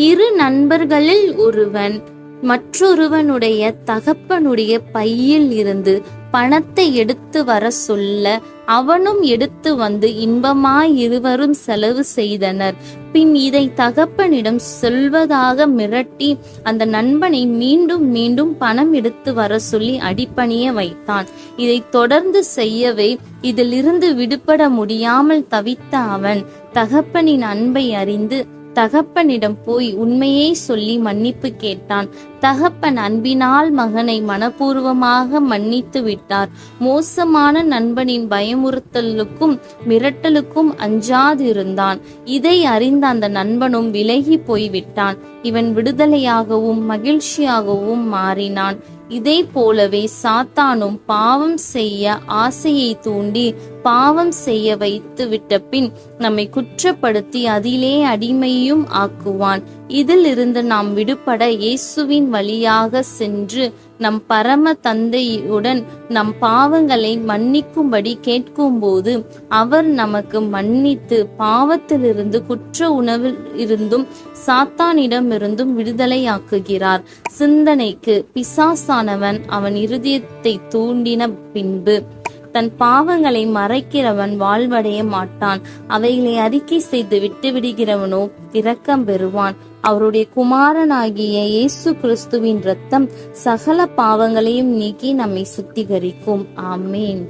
இரு நண்பர்களில் ஒருவன் மற்றொருவனுடைய தகப்பனுடைய பையில் இருந்து பணத்தை எடுத்து வர சொல்ல அவனும் எடுத்து வந்து இன்பமாய் இருவரும் செலவு செய்தனர். பின் இதை தகப்பனிடம் சொல்வதாக மிரட்டி அந்த நண்பனை மீண்டும் மீண்டும் பணம் எடுத்து வர சொல்லி அடிபணிய வைத்தான். இதை தொடர்ந்து செய்யவே இதிலிருந்து விடுபட முடியாமல் தவித்த அவன் தகப்பனின் அன்பை அறிந்து தகப்பனிடம் போய் உண்மையை சொல்லி மன்னிப்பு கேட்டான். தகப்பன் அன்பினால் மகனை மனப்பூர்வமாக மன்னித்து விட்டார். மோசமான நண்பனின் பயமுறுத்தலுக்கும் மிரட்டலுக்கும் அஞ்சாதிருந்தான். இதை அறிந்த அந்த நண்பனும் விலகி போய்விட்டான். இவன் விடுதலையாகவும் மகிழ்ச்சியாகவும் மாறினான். இதே போலவே சாத்தானும் பாவம் செய்ய ஆசையை தூண்டி பாவம் செய்ய வைத்து விட்ட பின் நம்மை குற்றப்படுத்தி அதிலே அடிமையும் ஆக்குவான். இதில் இருந்து நாம் விடுபட இயேசுவின் வழியாக சென்று நம் பரம தந்தையுடன் நம் பாவங்களை மன்னிக்கும்படி கேட்கும்போது அவர் நமக்கு மன்னித்து பாவத்திலிருந்து குற்ற உணவில் இருந்தும் சாத்தானிடமிருந்தும் விடுதலையாக்குகிறார். சிந்தனைக்கு பிசாசானவன் அவன் இருதயத்தை தூண்டின பின்பு தன் பாவங்களை மறைக்கிறவன் வாழ்வடைய மாட்டான். அவைகளை அறிக்கை செய்து விட்டு விடுகிறவனோ இரக்கம் பெறுவான். அவருடைய குமாரனாகிய இயேசு கிறிஸ்துவின் இரத்தம் சகல பாவங்களையும் நீக்கி நம்மை சுத்திகரிக்கும். ஆமேன்.